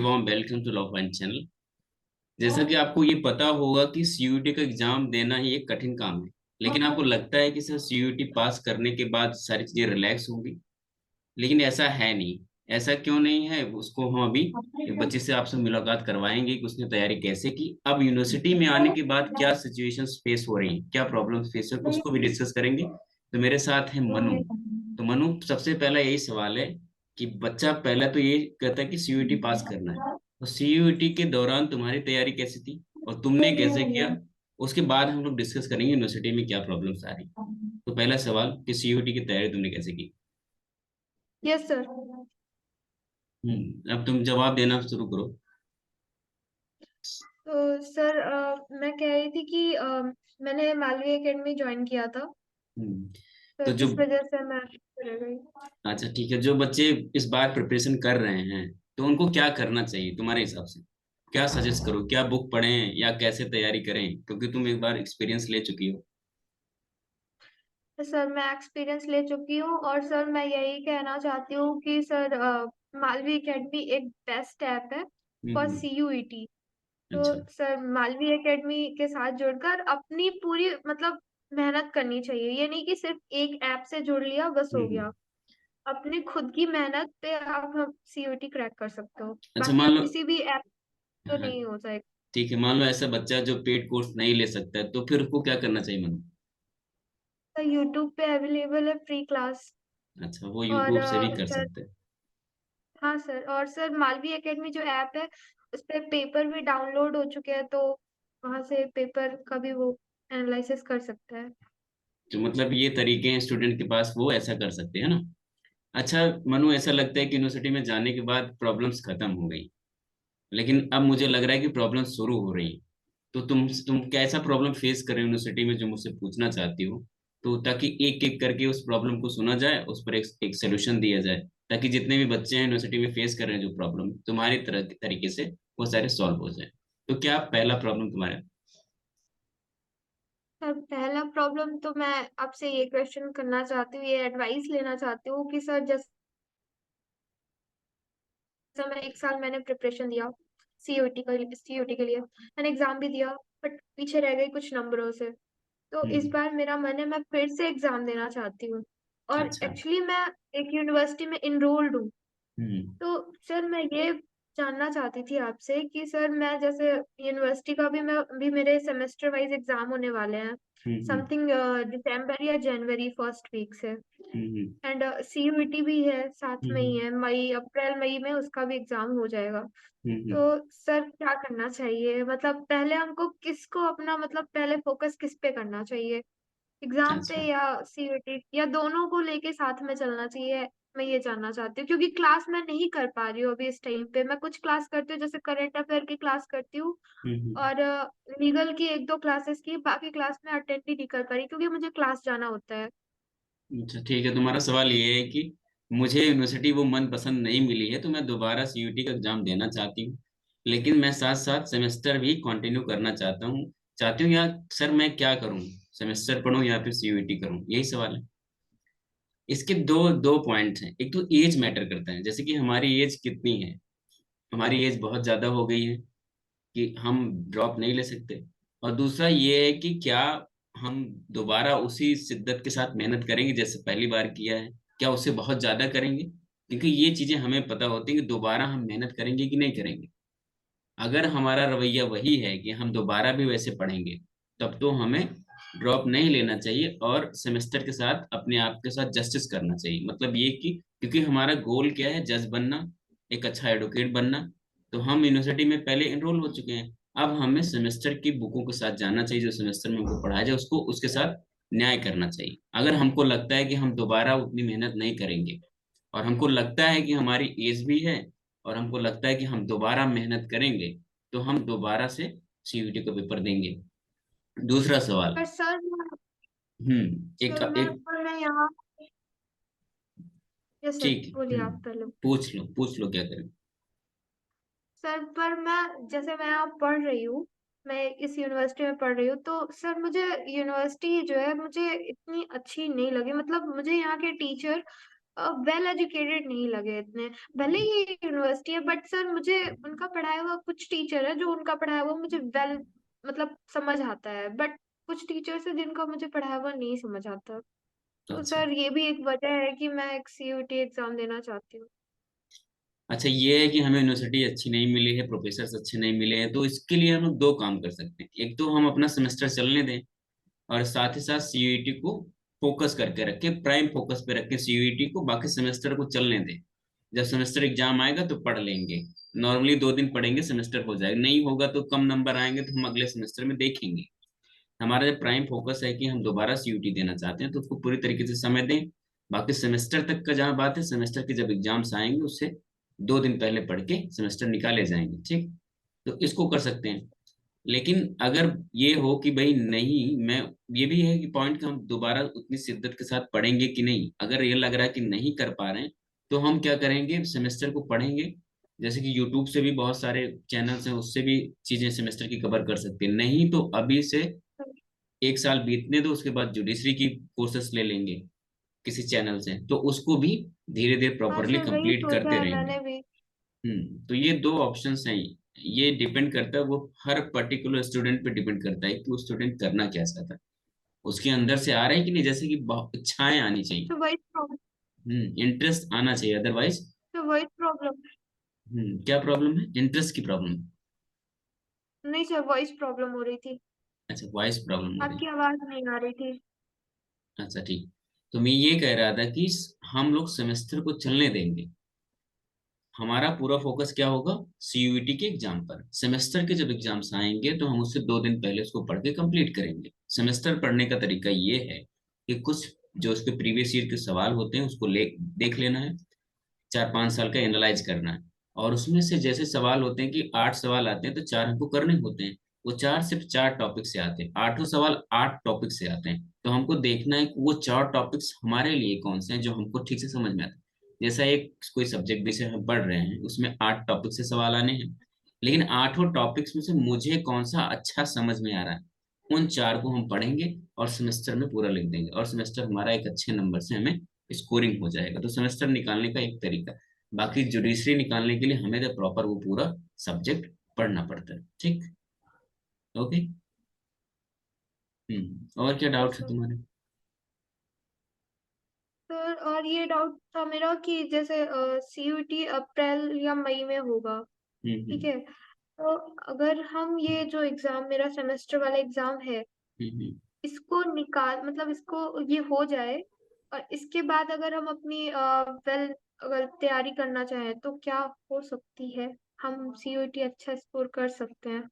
Warm welcome to law point channel. जैसा कि आपको ये पता होगा कि सीयूईटी का एग्जाम देना ही एक कठिन काम है। लेकिन आपको लगता है कि सर सीयूईटी पास करने के बाद सारी चीजें रिलैक्स होंगी। लेकिन ऐसा है नहीं। ऐसा क्यों नहीं है उसको हम अभी एक बच्चे से आपसे मुलाकात करवाएंगे कि उसने तैयारी कैसे की, अब यूनिवर्सिटी में आने के बाद क्या सिचुएशंस फेस हो रही हैं, क्या प्रॉब्लम्स फेस हो रही हैं, उसको भी डिस्कस करेंगे। तो मेरे साथ है मनु। तो मनु, सबसे पहला यही सवाल है कि बच्चा पहला तो ये कहता है कि सीयूईटी पास करना है। तो सीयूईटी के दौरान तुम्हारी तैयारी कैसी थी और तुमने कैसे किया, उसके बाद हम लोग डिस्कस करेंगे यूनिवर्सिटी में क्या प्रॉब्लम्स आ रही। तो पहला सवाल कि सीयूईटी की तैयारी तुमने कैसे की। Yes sir. अब तुम जवाब देना शुरू करो। तो सर मैं कह रही थी कि मैंने मालवी एकेडमी ज्वाइन किया था। हम्म, तो तो जो इस वजह से मैं रह गई। अच्छा ठीक है, जो बच्चे इस बार प्रिपरेशन कर रहे हैं तो उनको क्या करना चाहिए तुम्हारे हिसाब से। क्या सजेस्ट करो, क्या बुक पढ़ें या कैसे तैयारी करें, क्योंकि तुम एक बार एक्सपीरियंस ले चुकी हो। तो सर मैं एक्सपीरियंस ले चुकी हूँ और सर मैं यही कहना चाहती हूँ कि सर मालवी एकेडमी एक बेस्ट ऐप है फॉर हम्म। सीयूईटी। तो अच्छा। सर मालवी एकेडमी के साथ जुड़कर अपनी पूरी मतलब मेहनत करनी चाहिए। ये नहीं कि सिर्फ एक ऐप से जुड़ लिया बस हो हम्म। गया। अपनी खुद की मेहनत पे आप सीयूईटी क्रैक कर सकते हो। अच्छा बाकी मान आप लो। किसी भी ऐप तो हाँ, नहीं हो जाएगा। ठीक है, मान लो ऐसा बच्चा जो पेड कोर्स नहीं ले सकता है तो फिर उसको क्या करना चाहिए मन। तो यूट्यूब पे अवेलेबल है फ्री क्लास। अच्छा, वो और यूट्यूब से भी कर सर, सकते हैं। हाँ सर, और सर मालवी एकेडमी जो ऐप है उस पे पेपर भी डाउनलोड हो चुके हैं, तो वहां से पेपर का भी वो एनालिसिस कर सकता है। तो मतलब ये तरीके हैं स्टूडेंट के पास, वो ऐसा कर सकते हैं ना। अच्छा मनु, ऐसा लगता है कि यूनिवर्सिटी में जाने के बाद प्रॉब्लम्स खत्म हो गई, लेकिन अब मुझे लग रहा है कि प्रॉब्लम शुरू हो रही है। तो तुम कैसा प्रॉब्लम फेस कर रहे हो यूनिवर्सिटी में जो मुझसे पूछना चाहती हो। तो ताकि एक एक करके उस प्रॉब्लम को सुना जाए, उस पर एक सोल्यूशन दिया जाए, ताकि जितने भी बच्चे हैं यूनिवर्सिटी में फेस कर रहे हैं जो प्रॉब्लम तुम्हारी तरह तरीके से, वो सारे सॉल्व हो जाए। तो क्या पहला प्रॉब्लम तुम्हारा। सर पहला प्रॉब्लम तो मैं आपसे ये क्वेश्चन करना चाहती हूँ, ये एडवाइस लेना चाहती हूँ कि सर जैसे मैं एक साल मैंने प्रिपरेशन दिया सीयूटी के लिए मैंने एग्जाम भी दिया, बट पीछे रह गई कुछ नंबरों से। तो इस हम्म। बार मेरा मन है मैं फिर से एग्जाम देना चाहती हूँ। और अच्छा। एक्चुअली मैं एक यूनिवर्सिटी में इनरोल्ड हूँ। हम्म। तो सर मैं ये जानना चाहती थी आपसे कि सर मैं जैसे यूनिवर्सिटी का भी मेरे सेमेस्टर वाइज एग्जाम होने वाले हैं हम्म। समथिंग दिसंबर या जनवरी फर्स्ट वीक से। हम्म। एंड सीयूईटी भी है साथ में ही हम्म। है, मई अप्रैल मई में उसका भी एग्जाम हो जाएगा। हम्म। तो सर क्या करना चाहिए, मतलब पहले हमको किसको अपना मतलब पहले फोकस किस पे करना चाहिए, एग्जाम पे अच्छा। या सीयूईटी या दोनों को लेके साथ में चलना चाहिए। मैं ये जानना चाहती हूँ क्योंकि क्लास मैं नहीं कर पा रही हूँ अभी इस टाइम पे। मैं कुछ क्लास करती हूँ जैसे करंट अफेयर की क्लास करती हूँ हम्म। और लीगल की एक दो क्लासेस की, बाकी क्लास में अटेंड ही नहीं कर पा रही क्योंकि मुझे क्लास जाना होता है। अच्छा ठीक है, तुम्हारा सवाल ये है कि मुझे यूनिवर्सिटी वो मन पसंद नहीं मिली है तो मैं दोबारा सीयूटी का एग्जाम देना चाहती हूँ, लेकिन मैं साथ साथ सेमेस्टर भी कंटिन्यू करना चाहती हूँ या सर मैं क्या करूँ, सेमेस्टर पढूं या फिर सीयूटी करूँ, यही सवाल है। इसके दो दो पॉइंट्स हैं। एक तो एज मैटर करता है, जैसे कि हमारी एज कितनी है। हमारी एज बहुत ज्यादा हो गई है कि हम ड्रॉप नहीं ले सकते। और दूसरा ये है कि क्या हम दोबारा उसी शिद्दत के साथ मेहनत करेंगे जैसे पहली बार किया है, क्या उससे बहुत ज्यादा करेंगे, क्योंकि ये चीजें हमें पता होती है कि दोबारा हम मेहनत करेंगे कि नहीं करेंगे। अगर हमारा रवैया वही है कि हम दोबारा भी वैसे पढ़ेंगे, तब तो हमें ड्रॉप नहीं लेना चाहिए और सेमेस्टर के साथ अपने आप के साथ जस्टिस करना चाहिए। मतलब ये कि क्योंकि हमारा गोल क्या है, जज बनना, एक अच्छा एडवोकेट बनना। तो हम यूनिवर्सिटी में पहले एनरोल हो चुके हैं। अब हमें सेमेस्टर की बुकों के साथ जाना चाहिए, जो सेमेस्टर में हमको पढ़ाया जाए उसको उसके साथ न्याय करना चाहिए। अगर हमको लगता है कि हम दोबारा उतनी मेहनत नहीं करेंगे और हमको लगता है कि हमारी एज भी है और हमको लगता है कि हम दोबारा मेहनत करेंगे, तो हम दोबारा से सीयूटी का पेपर देंगे। दूसरा सवाल। पर एक एक पर मैं यहाँ। यस सर, ठीक है। बोलिए आप पहले। पूछ लो क्या करें। सर पर मैं जैसे मैं यहाँ पढ़ रही हूँ, मैं इस यूनिवर्सिटी में पढ़ रही हूँ, तो सर मुझे यूनिवर्सिटी जो है मुझे इतनी अच्छी नहीं लगी। मतलब मुझे यहाँ के टीचर वेल एजुकेटेड नहीं लगे इतने। भले ही यूनिवर्सिटी है, बट सर मुझे उनका पढ़ाया हुआ, कुछ टीचर है जो उनका पढ़ाया हुआ मुझे वेल मतलब समझ आता है, बट कुछ टीचर्स है जिनका मुझे पढ़ाया हुआ नहीं समझ आता। तो अच्छा। सर ये भी एक वजह है कि मैं एक सीयूटी एग्जाम देना चाहती हूँ। अच्छा, ये है कि हमें यूनिवर्सिटी अच्छी नहीं मिली है, प्रोफेसर्स अच्छे नहीं मिले हैं, तो इसके लिए हम लोग दो काम कर सकते हैं। एक तो हम अपना सेमेस्टर चलने दें, और साथ ही साथ सीयूईटी को फोकस करके रखें, प्राइम फोकस पे रखें सीयूईटी को, बाकी सेमेस्टर को चलने दें। जब सेमेस्टर एग्जाम आएगा तो पढ़ लेंगे। नॉर्मली 2 दिन पढ़ेंगे, सेमेस्टर हो जाएगा। नहीं होगा तो कम नंबर आएंगे तो हम अगले सेमेस्टर में देखेंगे। हमारा जो प्राइम फोकस है कि हम दोबारा सीयूटी देना चाहते हैं, तो उसको पूरी तरीके से समय दें। बाकी सेमेस्टर तक का जहाँ बात है, सेमेस्टर के जब एग्जाम्स आएंगे उससे 2 दिन पहले पढ़ के सेमेस्टर निकाले जाएंगे, ठीक। तो इसको कर सकते हैं। लेकिन अगर ये हो कि भाई नहीं, मैं, ये भी है कि पॉइंट कि हम दोबारा उतनी शिद्दत के साथ पढ़ेंगे कि नहीं। अगर ये लग रहा है कि नहीं कर पा रहे हैं, तो हम क्या करेंगे, सेमेस्टर को पढ़ेंगे। जैसे कि यूट्यूब से भी बहुत सारे चैनल्स हैं, उससे भी चीजें सेमेस्टर की कवर कर सकते हैं। नहीं तो अभी से 1 साल बीतने दो, उसके बाद जुडिशरी की कोर्सेस ले लेंगे किसी चैनल से, तो उसको भी धीरे धीरे हाँ प्रॉपरली सर, वही कंप्लीट सोचा करते है रहेंगे। मैंने भी। तो ये दो ऑप्शंस हैं। ये डिपेंड करता है, वो हर पर्टिकुलर स्टूडेंट पे डिपेंड करता है कि वो स्टूडेंट करना क्या चाहता है, उसके अंदर से आ रहा है कि नहीं। जैसे कि इच्छाएं आनी चाहिए, तो वही प्रॉब्लम। इंटरेस्ट आना चाहिए, अदरवाइज। तो वही प्रॉब्लम। क्या प्रॉब्लम है, इंटरेस्ट की प्रॉब्लम? नहीं सर, वॉइस प्रॉब्लम हो रही थी। अच्छा, वॉइस प्रॉब्लम हो रही आपकी आवाज नहीं आ रही थी। है। अच्छा, ठीक। तो मैं ये कह रहा था कि हम लोग सेमेस्टर को चलने देंगे। हमारा पूरा फोकस क्या होगा, सीयूईटी के एग्जाम पर। सेमेस्टर के जब एग्जाम्स आएंगे तो हम उससे 2 दिन पहले उसको पढ़ के कंप्लीट करेंगे। सेमेस्टर पढ़ने का तरीका ये है कि कुछ जो उसके प्रीवियस ईयर के सवाल होते हैं उसको ले देख लेना है, 4-5 साल का एनालाइज करना है। और उसमें से जैसे सवाल होते हैं कि 8 सवाल आते हैं तो 4 हमको करने होते हैं। वो 4 सिर्फ 4 टॉपिक से आते हैं, 8 सवाल 8 टॉपिक से आते हैं। तो हमको देखना है कि वो 4 टॉपिक्स हमारे लिए कौन से हैं जो हमको ठीक से समझ में आते हैं। जैसा एक कोई सब्जेक्ट विषय हम पढ़ रहे हैं, उसमें 8 टॉपिक से सवाल आने हैं, लेकिन 8 टॉपिक्स में से मुझे कौन सा अच्छा समझ में आ रहा है, उन 4 को हम पढ़ेंगे और सेमेस्टर में पूरा लिख देंगे, और सेमेस्टर हमारा एक अच्छे नंबर से हमें स्कोरिंग हो जाएगा। तो सेमेस्टर निकालने का एक तरीका। बाकी जुडिशरी निकालने के लिए हमें तो प्रॉपर वो पूरा सब्जेक्ट पढ़ना पड़ता है, ठीक। ओके। और क्या ओके डाउट है सर। तुम्हारे? सर और ये डाउट था मेरा कि जैसे सीयूटी अप्रैल या मई में होगा, हम्म ठीक हम्म है। तो अगर हम ये जो एग्जाम, मेरा सेमेस्टर वाला एग्जाम है, हम्म। इसको निकाल मतलब इसको ये हो जाए, और इसके बाद अगर हम अपनी वेल अगर तैयारी करना चाहें तो क्या हो सकती है, हम सीयूटी अच्छा स्कोर कर सकते हैं।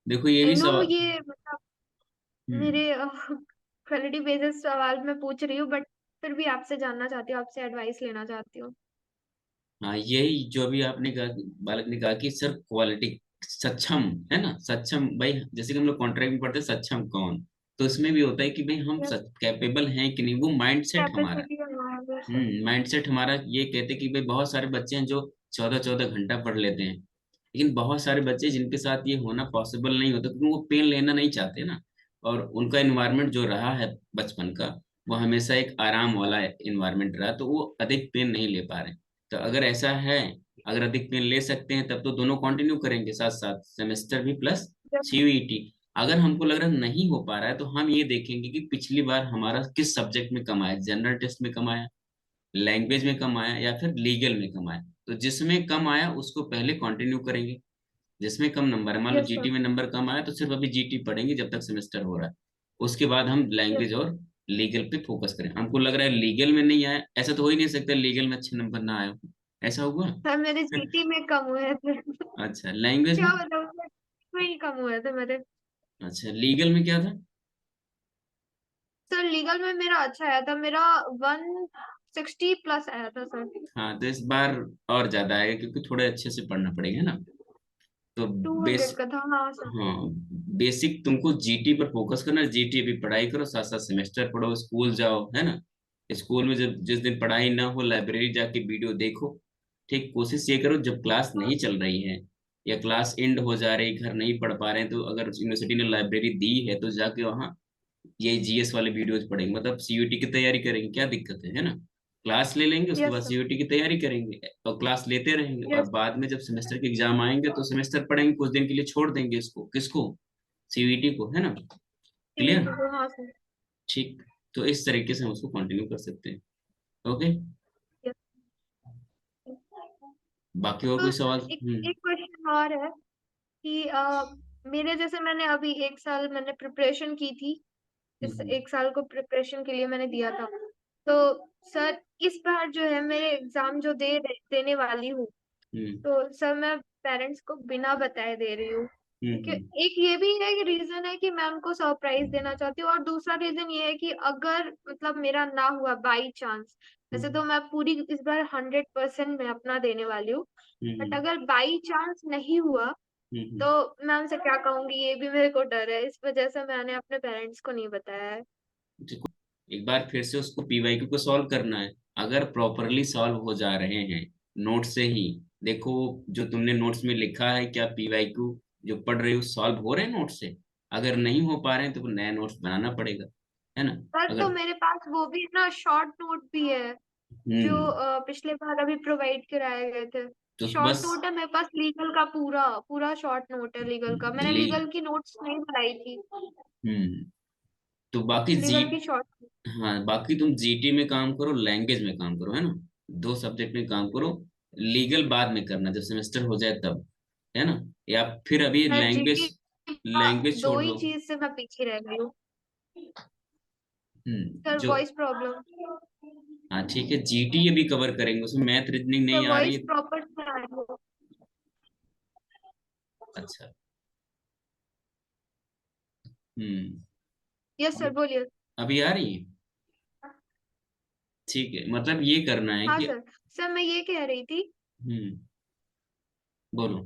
देखो, ये आई भी नो सवाल। ये मतलब हम्म। मेरे क्वालिटी बेसिस सवाल मैं पूछ रही हूँ, बट फिर भी आपसे जानना चाहती हूँ, आपसे एडवाइस लेना चाहती हूँ। हाँ, यही जो अभी आपने कहा, बालक ने कहा कि सर क्वालिटी, सक्षम, है ना, सक्षम भाई। जैसे कि हम लोग कॉन्ट्रैक्ट में पढ़ते हैं सक्षम कौन, तो इसमें भी होता है कि भाई हम कैपेबल हैं कि नहीं, वो माइंडसेट हमारा। कैपेसिटी हमारा सर। माइंडसेट हमारा ये कहते हैं कि भाई बहुत सारे बच्चे हैं जो 14-14 घंटा पढ़ लेते हैं, लेकिन बहुत सारे बच्चे जिनके साथ ये होना पॉसिबल नहीं होता, क्योंकि वो पेन लेना नहीं चाहते ना। और उनका इन्वायरमेंट जो रहा है बचपन का, वो हमेशा एक आराम वाला इन्वायरमेंट रहा, तो वो अधिक पेन नहीं ले पा रहे। तो अगर ऐसा है, अगर अधिक पेन ले सकते हैं, तब तो दोनों कंटिन्यू करेंगे साथ साथ, सेमेस्टर भी प्लस सीयूईटी। अगर हमको लग रहा है नहीं हो पा रहा है, तो हम ये देखेंगे कि पिछली बार हमारा किस सब्जेक्ट में कम आया, जनरल टेस्ट में कम आया, लैंग्वेज में कम आया, या फिर लीगल में कम आया। तो जिसमें कम आया उसको पहले कंटिन्यू करेंगे। जिसमें कम नंबर है, मान लो यस सर। जीटी में नंबर कम आया, तो सिर्फ अभी जीटी पढ़ेंगे जब तक सेमेस्टर हो रहा है। उसके बाद हम यस लैंग्वेज सर। और लीगल पे फोकस करें। हमको लग रहा है लीगल में नहीं आया, ऐसा तो हो ही नहीं सकता लीगल में अच्छे नंबर ना आए हो। ऐसा हुआ? सर मेरे जीटी में कम हुए थे। अच्छा, लैंग्वेज में? क्या बताऊँ सर, में ही कम हुए थे मेरे। अच्छा, लीगल में क्या था? सर लीगल में मेरा अच्छा आया था, मेरा 160 प्लस आया था सर। हाँ, तो इस बार और ज्यादा आएगा, क्योंकि थोड़े अच्छे से पढ़ना पड़ेगा ना। तो 200 का था, हाँ सर। हाँ, बेसिक तुमको जीटी पर फोकस करना है। जीटी अभी पढ़ाई करो, साथ साथ सेमेस्टर पढ़ो, स्कूल जाओ, है ना। स्कूल में जब जिस दिन पढ़ाई ना हो, लाइब्रेरी जाके वीडियो देखो। ठीक, कोशिश ये करो जब क्लास हाँ नहीं चल रही है, या क्लास एंड हो जा रही, घर नहीं पढ़ पा रहे हैं, तो अगर यूनिवर्सिटी ने लाइब्रेरी दी है तो जाके वहाँ ये जीएस वाले वीडियोज पढ़ेंगे, मतलब सीयूटी की तैयारी करेंगे, क्या दिक्कत है ना। क्लास ले लेंगे, उसके यस बाद सर। सीयूटी की तैयारी करेंगे और क्लास लेते रहेंगे, और यस बाद में जब सेमेस्टर के एग्जाम आएंगे तो सेमेस्टर पढ़ेंगे, कुछ दिन के लिए छोड़ देंगे इसको, किसको, सीयूटी को, है ना? क्लियर? सर। हाँ सर। ठीक। तो इस तरीके से हम उसको कंटिन्यू कर सकते हैं। ओके। यस। बाकी और तो कोई सवाल? एक एक क्वेश्चन और है कि मेरे जैसे मैंने अभी 1 साल मैंने प्रिपरेशन की थी, इस हम्म 1 साल को प्रिपरेशन के लिए मैंने दिया था। तो सर इस बार जो है मेरे एग्जाम जो देने वाली हूँ, हम्म तो सर मैं पेरेंट्स को बिना बताए दे रही हूँ। कि हम्म एक ये भी है कि रीजन है कि मैं उनको सरप्राइज देना चाहती हूँ, और दूसरा रीजन ये है कि अगर मतलब मेरा ना हुआ बाई चांस, वैसे हम्म तो मैं पूरी इस बार 100% मैं अपना देने वाली हूँ, बट हम्म अगर बाई चांस नहीं हुआ हम्म तो मैं उनसे क्या कहूंगी, ये भी मेरे को डर है, इस वजह से मैंने अपने पेरेंट्स को नहीं बताया है। देखो, एक बार फिर से उसको पीवाईक्यू को सॉल्व करना है। अगर प्रॉपरली सॉल्व हो जा रहे हैं नोट से ही, देखो जो तुमने नोट्स में लिखा है, क्या पीवाईक्यू जो पढ़ रहे हो सॉल्व हो रहे हैं नोट से? अगर नहीं हो पा रहे हैं तो नया नोट्स बनाना पड़ेगा, है ना? सर तो अगर मेरे पास वो भी ना शॉर्ट नोट भी है, जो हम्म पिछले बार अभी प्रोवाइड कराए गए थे। तो शॉर्ट बस नोट है मेरे पास, लीगल का पूरा पूरा शॉर्ट नोट है लीगल का, मैंने ली लीगल की नोट्स नहीं बनाई थी। हम्म तो बाकी जी, लीगल की शॉर्ट। हाँ बाकी तुम जीटी में काम करो, लैंग्वेज में काम करो, है ना? दो सब्जेक्ट में काम करो। लीगल बाद में करना जब सेमेस्टर हो जाए तब, है ना? या फिर अभी मैं जीटी लैंग्वेज, का लैंग्वेज दो छोड़ ही दो। चीज से मैं पीछे रह गई हूँ। सर जो, वॉइस प्रॉब्लम। हाँ ठीक है, जीटी अभी कवर करेंगे, उसमें मैथ रीजनिंग सर नहीं आ रही वॉइस है। प्रॉपर से आ रही है। अच्छा। हम्म यस सर अभी बोलिए। अभी आ रही है? ठीक है, मतलब ये करना है हाँ कि, सर। सर मैं ये कह रही थी। हम्म बोलो।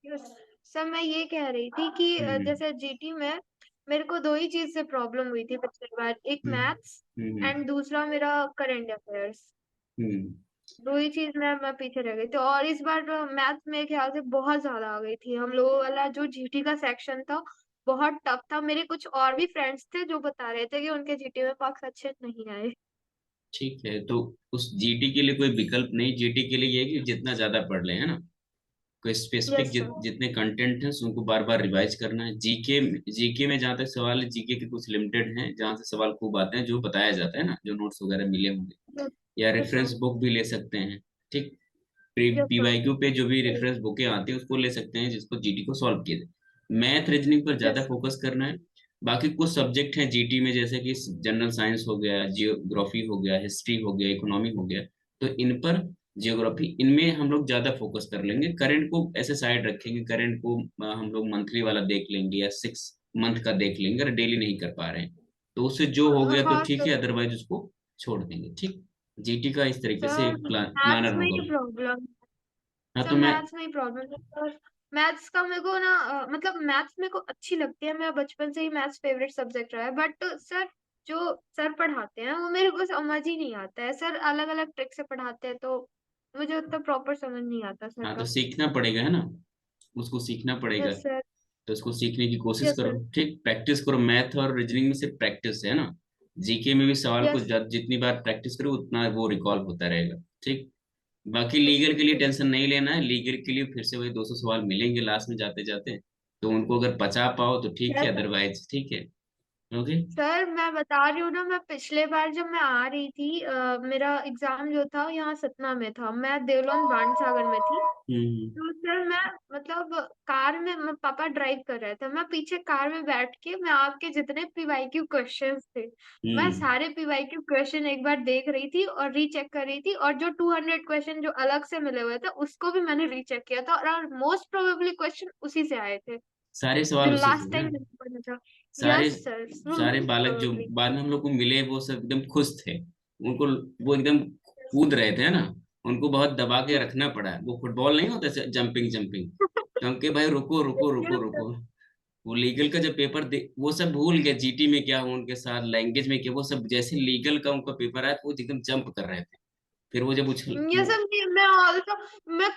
यस। सर मैं ये कह रही थी कि हम्म जैसे जीटी में मेरे को दो ही चीज से प्रॉब्लम हुई थी पिछली बार, एक हम्म मैथ्स हम्म एंड दूसरा मेरा करंट अफेयर्स। हम्म दो ही चीज में मैं पीछे रह गई थी, और इस बार मैथ्स मेरे ख्याल से बहुत ज्यादा आ गई थी, हम लोगों वाला जो जीटी का सेक्शन था बहुत टफ था। मेरे कुछ और भी फ्रेंड्स थे जो बता रहे थे कि उनके जीटी में मार्क्स अच्छे नहीं आए। ठीक है, तो उस जीटी के लिए कोई विकल्प नहीं, जीटी के लिए ये है कि जितना ज्यादा पढ़ ले, है ना? कोई स्पेसिफिक यस सर। जितने कंटेंट हैं उनको बार बार रिवाइज करना है। जीके, जीके में जहाँ तक सवाल है, जीके के कुछ लिमिटेड हैं जहाँ से सवाल खूब आते हैं, जो बताया जाता है ना, जो नोट्स वगैरह मिले होंगे, या यस सर। रेफरेंस बुक भी ले सकते हैं। ठीक। Yes sir. पीवाईक्यू पे जो भी रेफरेंस बुकें आती है उसको ले सकते हैं, जिसको जीटी को सॉल्व किया जाए। मैथ रीजनिंग पर ज्यादा यस सर। फोकस करना है। बाकी कुछ सब्जेक्ट हैं जीटी में, जैसे कि जनरल साइंस हो गया, जियोग्राफी हो गया, हिस्ट्री हो गया, इकोनॉमी हो गया, तो इन पर, जियोग्राफी इनमें हम लोग ज्यादा फोकस कर लेंगे। करंट को ऐसे साइड रखेंगे, करंट को हम लोग मंथली वाला देख लेंगे या 6 मंथ का देख लेंगे, अगर डेली नहीं कर पा रहे हैं तो उससे जो हो गया तो हाँ ठीक सर। है, अदरवाइज उसको छोड़ देंगे। ठीक। जीटी का इस तरीके से सर एक मैथ्स प्लानर में होगा। ही प्रॉब्लम। हाँ सर तो मैं, मैथ्स में ही प्रॉब्लम है सर। मैथ्स का मेरे को ना मतलब मैथ्स मेरे को अच्छी लगती है, मेरा बचपन से ही मैथ्स फेवरेट सब्जेक्ट रहा है, बट सर जो सर पढ़ाते हैं वो मेरे को समझ ही नहीं आता है, सर अलग अलग ट्रिक से पढ़ाते हैं, तो मुझे उतना प्रॉपर समझ नहीं आता सर हाँ तो का। सीखना पड़ेगा, है ना? उसको सीखना पड़ेगा। Yes sir. तो उसको सीखने की कोशिश यस करो, सर। ठीक, प्रैक्टिस करो। मैथ और रीजनिंग में सिर्फ प्रैक्टिस है ना, जीके में भी सवाल को यस। जितनी बार प्रैक्टिस करो उतना वो रिकॉल होता रहेगा। ठीक। बाकी यस लीगल के लिए सर। टेंशन नहीं लेना है, लीगल के लिए फिर से वही 200 सवाल मिलेंगे लास्ट में जाते जाते, तो उनको अगर पचा पाओ तो ठीक है, यस सर। अदरवाइज ठीक है। ओके। सर मैं बता रही हूँ ना, मैं पिछले बार जब मैं आ रही थी मेरा एग्जाम जो था यहाँ सतना में था, मैं देवलोन बाणसागर में थी। हम्म तो सर मैं मतलब कार में, पापा ड्राइव कर रहे थे, मैं पीछे कार में बैठ के मैं आपके जितने पीवाईक्यू क्वेश्चंस थे मैं हम्म सारे पीवाईक्यू क्वेश्चन एक बार देख रही थी और रीचेक कर रही थी, और जो 200 क्वेश्चन जो अलग से मिले हुए थे उसको भी मैंने रीचेक किया था, और मोस्ट प्रोबेबली क्वेश्चन उसी से आए थे सारे जो सवाल उसी से लास्ट है टाइम ना? मैंने पढ़ा था। सारे यस सर, सारे मोस्ट बालक जो प्रोबेबली। बाद में हम लोग को मिले वो सब एकदम खुश थे, उनको वो एकदम कूद रहे थे ना, उनको बहुत दबा के रखना पड़ा। वो फुटबॉल नहीं होता जंपिंग जंपिंग, क्योंकि भाई रुको रुको रुको यस रुको। वो लीगल का जब पेपर दे वो सब भूल गए, जीटी में क्या हुआ उनके साथ, लैंग्वेज में क्या, वो सब जैसे लीगल का उनका पेपर आया तो वो एकदम जंप कर रहे थे। फिर वो जब उछल ये वो, सब नहीं, मैं ऑल्सो मैं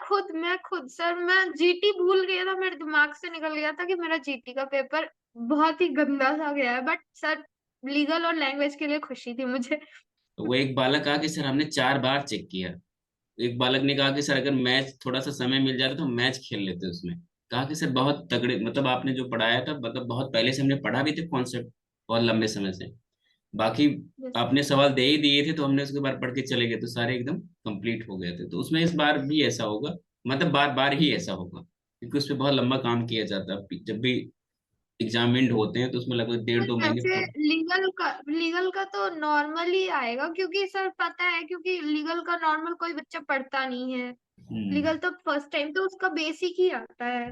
खुद सर मैं जीटी भूल गया था, मेरे दिमाग से निकल गया था कि मेरा जीटी का पेपर बहुत ही गंदा सा गया है, बट सर लीगल और लैंग्वेज के लिए खुशी थी मुझे। तो वो एक बालक कहा कि सर हमने 4 बार चेक किया। एक बालक ने कहा कि सर अगर मैच थोड़ा सा समय मिल जाता तो हम मैच खेल लेते उसमें। कहा कि सर बहुत तगड़े, मतलब आपने जो पढ़ाया था मतलब बहुत पहले से हमने पढ़ा भी थे कॉन्सेप्ट, बहुत लंबे समय से। बाकी यस आपने सवाल दे ही दिए थे तो हमने उसके बार पढ़ के चले गए तो सारे एकदम कंप्लीट हो गए थे। तो उसमें इस बार भी ऐसा होगा, मतलब बार बार ही ऐसा होगा, क्योंकि उस पर बहुत लंबा काम किया जाता है। जब भी एग्जाम एंड होते हैं तो उसमें लगभग डेढ़ सर, 2 महीने वैसे पूरा। लीगल का तो नॉर्मल ही आएगा, क्योंकि सर पता है, क्योंकि लीगल का नॉर्मल कोई बच्चा पढ़ता नहीं है। हम्म। लीगल तो फर्स्ट टाइम तो उसका बेसिक ही आता है,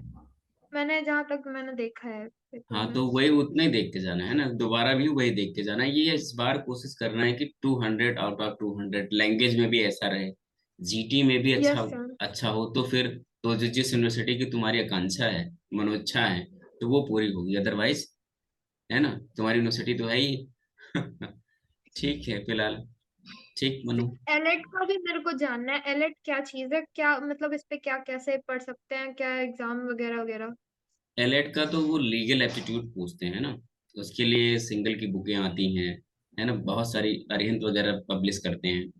मैंने जहां तक मैंने देखा है पेपर हाँ में। तो वही उतना ही देख के जाना है ना, दोबारा भी वही देख के जाना है। ये इस बार कोशिश करना है कि 200 आउट ऑफ 200 लैंग्वेज में भी ऐसा रहे, जीटी में भी अच्छा, यस सर। अच्छा हो तो फिर तो जिस यूनिवर्सिटी की तुम्हारी आकांक्षा है, मनोइच्छा है, तो वो पूरी होगी। अदरवाइज है ना, तुम्हारी यूनिवर्सिटी तो है ही। ठीक है फिलहाल। ठीक मनु। एलेट का भी मेरे को जानना है, एलेट क्या चीज है, क्या मतलब इस पे क्या कैसे पढ़ सकते हैं, क्या एग्जाम वगैरह वगैरह। एलेट का तो वो लीगल एप्टीट्यूड पूछते हैं ना, उसके लिए सिंगल की बुकें आती हैं, है ना, बहुत सारी अरिहंत वगैरह पब्लिश करते हैं।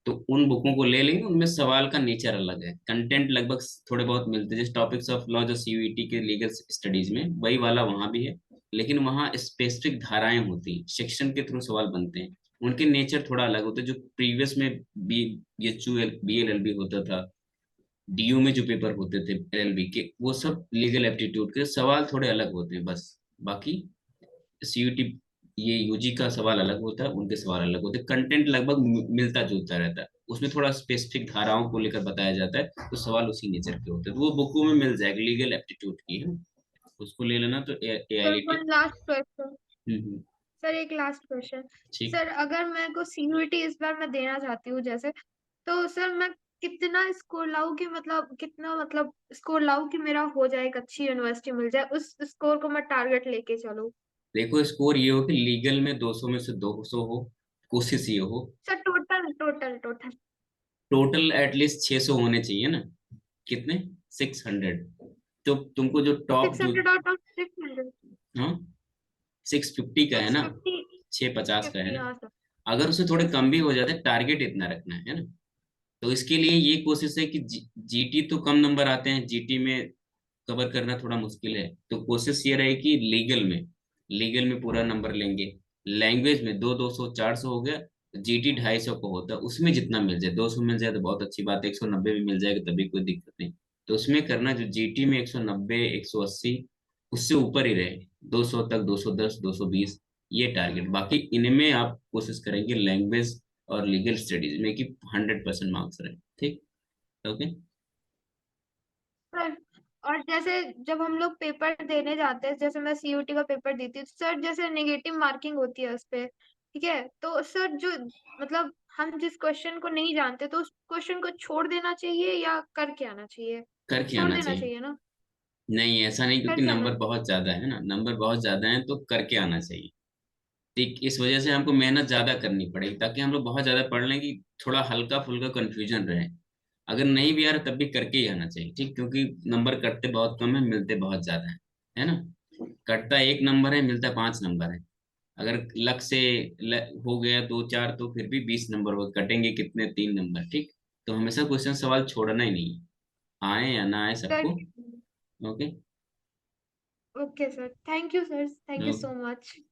तो उन बुकों को ले लेंगे, उनमें सवाल का नेचर अलग है, कंटेंट लगभग थोड़े बहुत मिलते हैं। जिस टॉपिक्स ऑफ लॉ जो सीयूईटी के लीगल स्टडीज में वही वाला वहां भी है, लेकिन वहाँ स्पेसिफिक धाराएं होती हैं, सेक्शन के थ्रू सवाल बनते हैं। उनके नेचर थोड़ा अलग होता है। जो प्रीवियस में B H U L B L L B होता था, डीयू में जो पेपर होते थे एलएलबी के, वो सब लीगल एप्टीट्यूड के सवाल थोड़े अलग होते हैं बस। बाकी सीयूटी, ये यूजी का सवाल अलग होता है, उनके सवाल अलग होते हैं। कंटेंट लगभग मिलता जुलता रहता है, उसमें थोड़ा स्पेसिफिक धाराओं को लेकर बताया जाता है, तो सवाल उसी नेचर के होते हैं। तो वो बुकों में मिल जाएगा, लीगल एप्टीट्यूड की है, उसको ले लेना। तो A I sir L T. One last question. Hmm. Sir एक लास्ट क्वेश्चन। ठीक। सर अगर मैं को सीयूईटी इस बार मैं देना चाहती हूँ जैसे, तो सर मैं कितना स्कोर लाऊं कि मतलब कितना मतलब स्कोर लाऊं कि मेरा हो जाए, एक अच्छी यूनिवर्सिटी मिल जाए, उस स्कोर को मैं टारगेट लेके चलूं। देखो स्कोर ये हो कि लीगल में 200 में से 200 हो, कोशिश ये हो। Sir total total total total at least 600 होने चाहिए ना। कितने? 600। तो तुमको जो टॉप सिक्स जो, हंड्रेड आउट ऑफ 600। हाँ 650 का है सिक्स ना, फिफ्टी 650 का है 50, ना। हाँ सर। अगर उससे थोड़े यस कम भी हो जाते, टारगेट इतना रखना है ना। तो इसके लिए ये कोशिश है कि जीटी तो कम नंबर आते हैं, जीटी में कवर करना थोड़ा मुश्किल है, तो कोशिश ये रहे कि लीगल में पूरा नंबर लेंगे। लैंग्वेज में 200 200 400 हो गया। जीटी 250 को होता है, उसमें जितना मिल जाए, 200 मिल जाए तो बहुत अच्छी बात है, 190 भी मिल जाएगा तभी कोई दिक्कत नहीं। तो उसमें करना जो जीटी में 190 180 उससे ऊपर ही रहे, 200 तक, 210 220, ये टारगेट। बाकी इनमें आप कोशिश करेंगे लैंग्वेज और लीगल स्टडीज में कि 100% मार्क्स रहे। ठीक। ओके। सर। और जैसे जब हम लोग पेपर देने जाते हैं, जैसे मैं सीयूटी का पेपर देती हूँ सर, जैसे नेगेटिव मार्किंग होती है उस पे, ठीक है, तो सर जो मतलब हम जिस क्वेश्चन को नहीं जानते तो उस क्वेश्चन को छोड़ देना चाहिए या करके आना चाहिए। करके छोड़ आना देना चाहिए। चाहिए ना। नहीं ऐसा नहीं, क्योंकि करके आना नंबर चाहिए। बहुत ज्यादा है ना, नंबर बहुत ज्यादा है तो करके आना चाहिए। ठीक, इस वजह से हमको मेहनत ज्यादा करनी पड़ेगी, ताकि हम लोग बहुत ज्यादा पढ़ लें कि थोड़ा हल्का फुल्का कंफ्यूजन रहे। अगर नहीं भी आ रहा तब भी करके ही आना चाहिए, ठीक, क्योंकि नंबर कटते बहुत कम है, मिलते बहुत ज्यादा है ना। कटता 1 नंबर है, मिलता 5 नंबर है। अगर लक से हो गया 2 4 तो फिर भी 20 नंबर हो, कटेंगे कितने? 3 नंबर। ठीक। तो हमेशा क्वेश्चन सवाल छोड़ना ही नहीं है, आए या ना आए सर। सबको। Okay. Okay sir, thank you sir, thank you okay. So much.